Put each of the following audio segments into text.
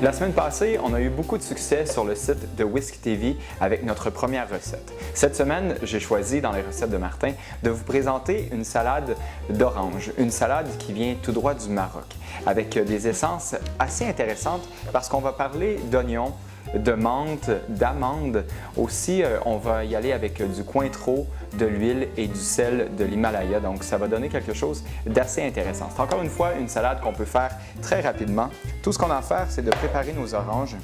La semaine passée, on a eu beaucoup de succès sur le site de Whisk TV avec notre première recette. Cette semaine, j'ai choisi dans les recettes de Martin de vous présenter une salade d'orange, une salade qui vient tout droit du Maroc, avec des essences assez intéressantes parce qu'on va parler d'oignons, de menthe, d'amandes. Aussi, on va y aller avec du cointreau, de l'huile et du sel de l'Himalaya. Donc, ça va donner quelque chose d'assez intéressant. C'est encore une fois une salade qu'on peut faire très rapidement. Tout ce qu'on a à faire, c'est de préparer nos oranges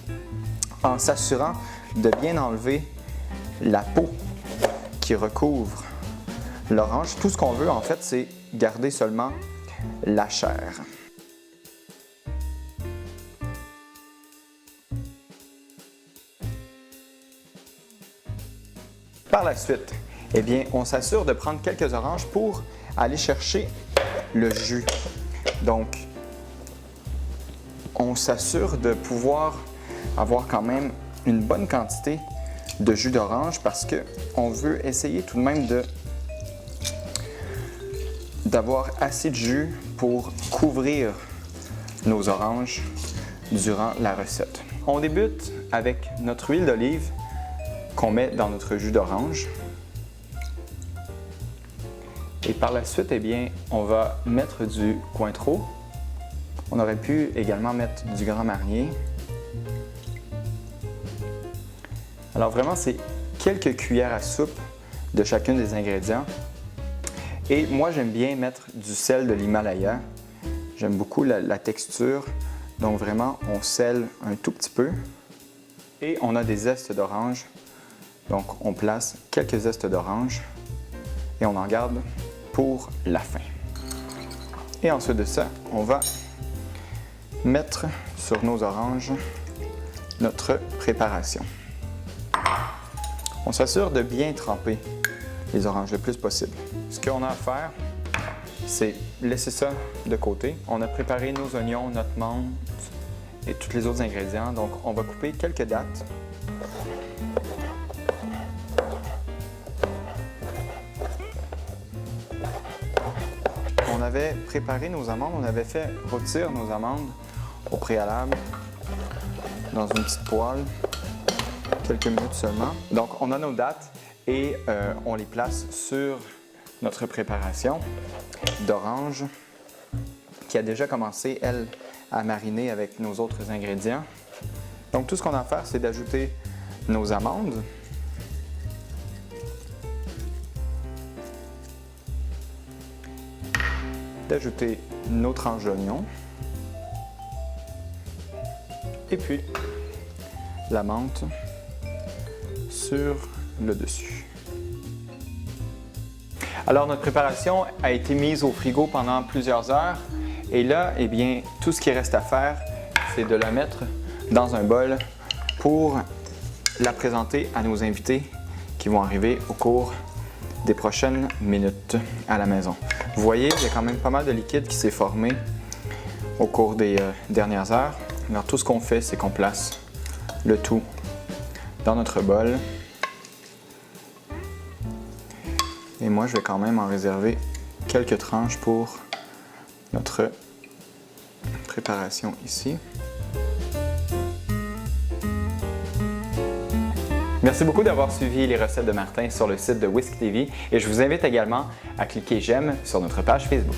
en s'assurant de bien enlever la peau qui recouvre l'orange. Tout ce qu'on veut, en fait, c'est garder seulement la chair. Par la suite, eh bien, on s'assure de prendre quelques oranges pour aller chercher le jus. Donc, on s'assure de pouvoir avoir quand même une bonne quantité de jus d'orange parce qu'on veut essayer tout de même d'avoir assez de jus pour couvrir nos oranges durant la recette. On débute avec notre huile d'olive qu'on met dans notre jus d'orange. Et par la suite, eh bien, on va mettre du cointreau. On aurait pu également mettre du Grand Marnier. Alors vraiment, c'est quelques cuillères à soupe de chacun des ingrédients. Et moi, j'aime bien mettre du sel de l'Himalaya. J'aime beaucoup la texture. Donc vraiment, on sèle un tout petit peu. Et on a des zestes d'orange. Donc, on place quelques zestes d'orange et on en garde pour la fin. Et ensuite de ça, on va mettre sur nos oranges notre préparation. On s'assure de bien tremper les oranges le plus possible. Ce qu'on a à faire, c'est laisser ça de côté. On a préparé nos oignons, notre menthe et tous les autres ingrédients. Donc, on va couper quelques dattes. On avait préparé nos amandes, on avait fait rôtir nos amandes au préalable dans une petite poêle, quelques minutes seulement. Donc, on a nos dattes et on les place sur notre préparation d'orange qui a déjà commencé, elle, à mariner avec nos autres ingrédients. Donc, tout ce qu'on a à faire, c'est d'ajouter nos amandes. D'ajouter nos tranches d'oignon et puis la menthe sur le dessus. Alors, notre préparation a été mise au frigo pendant plusieurs heures et là, eh bien, tout ce qui reste à faire, c'est de la mettre dans un bol pour la présenter à nos invités qui vont arriver au cours des prochaines minutes à la maison. Vous voyez, il y a quand même pas mal de liquide qui s'est formé au cours des dernières heures. Alors, tout ce qu'on fait, c'est qu'on place le tout dans notre bol. Et moi, je vais quand même en réserver quelques tranches pour notre préparation ici. Merci beaucoup d'avoir suivi les recettes de Martin sur le site de Whisk TV et je vous invite également à cliquer j'aime sur notre page Facebook.